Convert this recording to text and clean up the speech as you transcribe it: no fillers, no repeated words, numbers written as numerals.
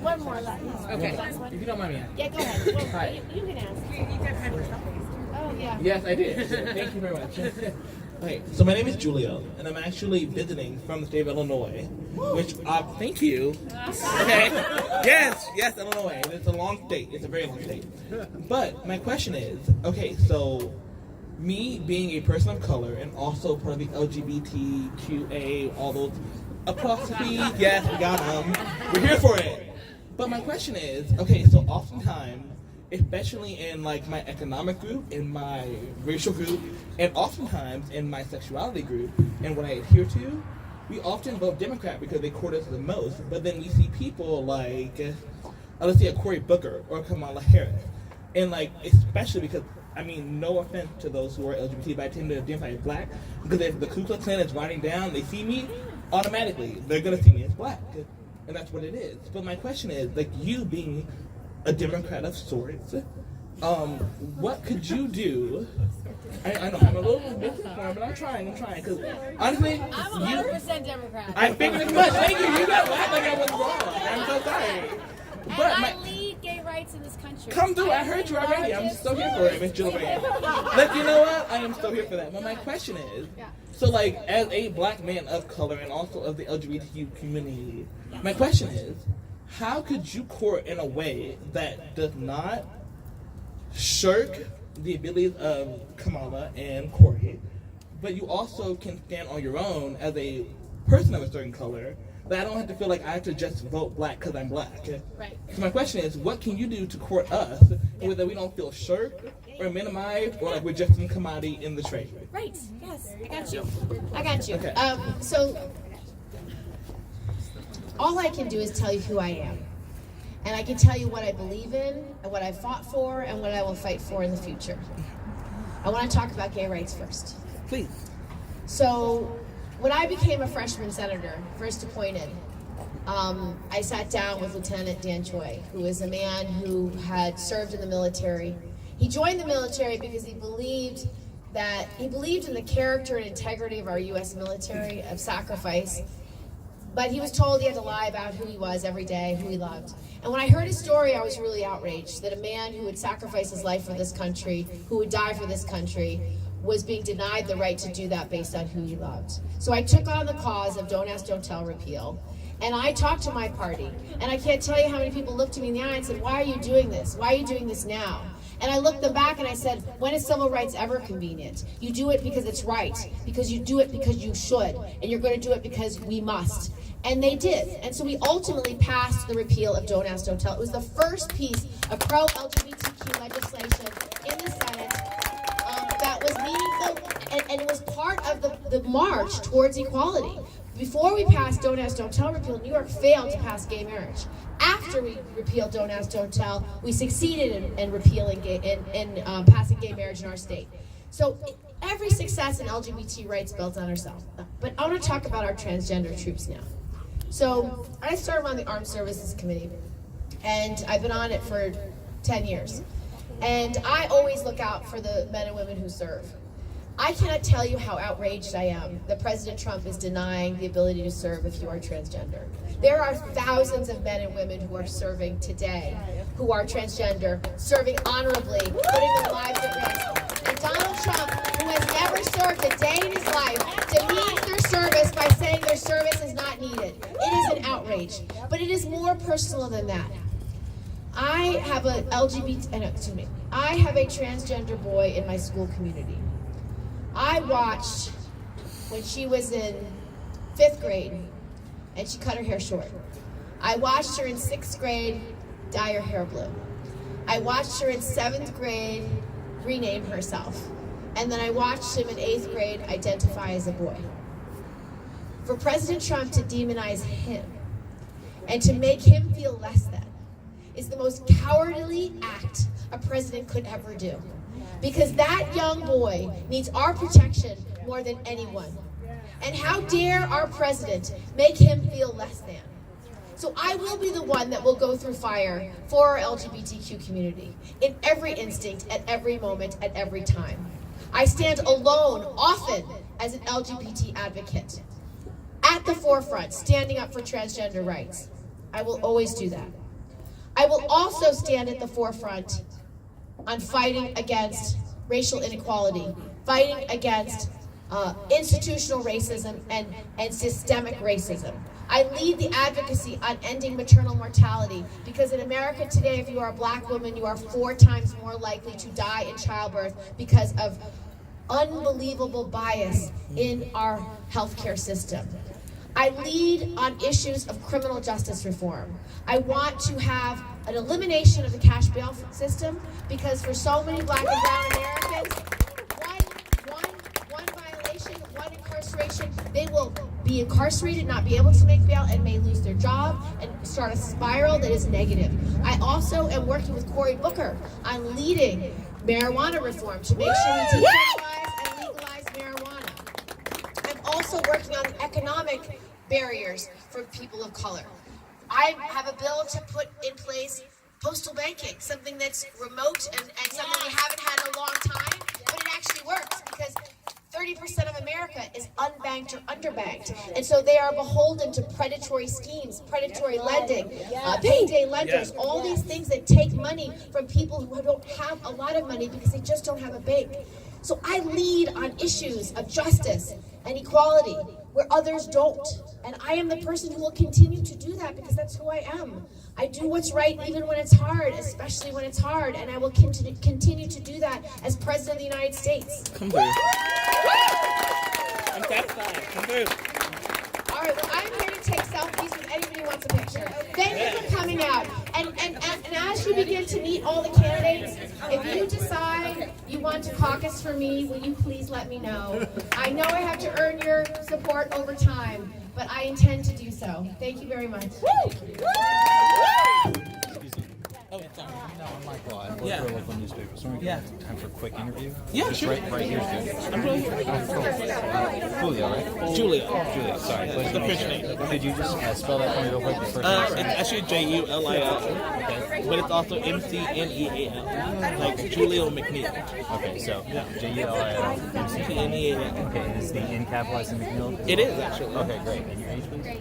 One more left. Okay, if you don't mind me asking. Yeah, go ahead. Well, Hi. you can ask. You got time for something. Oh, yeah. Yes, I did. Thank you very much. Okay, so my name is Julio, and I'm actually visiting from the state of Illinois, which, thank you. Okay, yes, Illinois. It's a long state. It's a very long state. But my question is, okay, so me being a person of color and also part of the LGBTQA, all those apostrophes, yes, we got them. We're here for it. But my question is, okay, so oftentimes, especially in like my economic group, in my racial group, and oftentimes in my sexuality group, and what I adhere to, we often vote Democrat because they court us the most. But then we see people like, let's say a Cory Booker or Kamala Harris, and like especially because I mean, no offense to those who are LGBT, but I tend to identify as black because if the Ku Klux Klan is riding down, they see me automatically. They're gonna see me as black, and that's what it is. But my question is, like you being a Democrat of sorts, what could you do? I know I'm a little bit informed, but I'm trying, because honestly, I'm 100% Democrat. I figured as much. Thank you. You got laughed like I was wrong. I'm so sorry. But I lead gay rights in this country. Come through. I heard you already. I'm still here for it, Miss Gillibrand. Like, you know what? I am still here for that. But my question is, so like, as a black man of color and also of the LGBTQ community, my question is, how could you court in a way that does not shirk the abilities of Kamala and Cory, but you also can stand on your own as a person of a certain color, that I don't have to feel like I have to just vote black because I'm black? Right. So my question is, what can you do to court us in a way that we don't feel shirked or minimized or like we're just some commodity in the trade? Right. Yes. I got you. Okay. So all I can do is tell you who I am. And I can tell you what I believe in, and what I fought for, and what I will fight for in the future. I want to talk about gay rights first. Please. So, when I became a freshman senator, first appointed, I sat down with Lieutenant Dan Choi, who is a man who had served in the military. He joined the military because he believed in the character and integrity of our U.S. military, of sacrifice. But he was told he had to lie about who he was every day, who he loved. And when I heard his story, I was really outraged that a man who would sacrifice his life for this country, who would die for this country, was being denied the right to do that based on who he loved. So I took on the cause of Don't Ask, Don't Tell repeal. And I talked to my party. And I can't tell you how many people looked at me in the eye and said, why are you doing this? Why are you doing this now? And I looked them back and I said, when is civil rights ever convenient? You do it because it's right, because you do it because you should, and you're going to do it because we must. And they did. And so we ultimately passed the repeal of Don't Ask, Don't Tell. It was the first piece of pro-LGBTQ legislation in the Senate that was meaningful, and it was part of the march towards equality. Before we passed Don't Ask, Don't Tell repeal, New York failed to pass gay marriage. After we repealed Don't Ask, Don't Tell, we succeeded in repealing passing gay marriage in our state. So every success in LGBT rights built on ourselves. But I want to talk about our transgender troops now. So I serve on the Armed Services Committee, and I've been on it for 10 years. And I always look out for the men and women who serve. I cannot tell you how outraged I am that President Trump is denying the ability to serve if you are transgender. There are thousands of men and women who are serving today, who are transgender, serving honorably, putting their lives at risk. And Donald Trump, who has never served a day in his life, demeans their service by saying their service is not needed. It is an outrage. But it is more personal than that. I have a transgender boy in my school community. I watched when she was in 5th grade and she cut her hair short. I watched her in 6th grade dye her hair blue. I watched her in 7th grade rename herself. And then I watched him in 8th grade identify as a boy. For President Trump to demonize him and to make him feel less than is the most cowardly act a president could ever do. Because that young boy needs our protection more than anyone. And how dare our president make him feel less than? So I will be the one that will go through fire for our LGBTQ community in every instinct, at every moment, at every time. I stand alone, often, as an LGBT advocate, at the forefront, standing up for transgender rights. I will always do that. I will also stand at the forefront on fighting against racial inequality, fighting against institutional racism and systemic racism. I lead the advocacy on ending maternal mortality because in America today, if you are a black woman, you are 4 times more likely to die in childbirth because of unbelievable bias in our healthcare system. I lead on issues of criminal justice reform. I want to have an elimination of the cash bail system because for so many black and brown Americans, one violation, one incarceration, they will be incarcerated, not be able to make bail, and may lose their job and start a spiral that is negative. I also am working with Cory Booker on leading marijuana reform to make sure we decriminalize and legalize marijuana. I'm also working on economic barriers for people of color. I have a bill to put in place postal banking, something that's remote and something we haven't had in a long time, but it actually works because 30% of America is unbanked or underbanked. And so they are beholden to predatory schemes, predatory lending, payday lenders, all these things that take money from people who don't have a lot of money because they just don't have a bank. So I lead on issues of justice and equality where others don't. And I am the person who will continue to do that because that's who I am. I do what's right even when it's hard, especially when it's hard, and I will continue to do that as President of the United States. Come through. I'm satisfied. Come through. All right, well, I'm here to take selfies with anybody who wants a picture. Thank you for coming out. And as you begin to meet all the candidates, if you decide you want to caucus for me, will you please let me know? I know I have to earn your support over time, but I intend to do so. Thank you very much. Oh, sorry. No, I'm Michael. I work Yeah. for a local newspaper. So we have time for a quick interview. Yeah, Just sure. right here is good. I'm really Julio, right? Julia. Julia, sorry. Yeah, Pleasure it's the to meet French you. name. Could you just spell that for me real quick? The first It's name? actually Julil, Okay. but it's also McNeil, like Julio McNeil. Okay, so Julil. McNeil. Okay, is the N capitalized in McNeil? It is actually. Okay, great. And your age, please?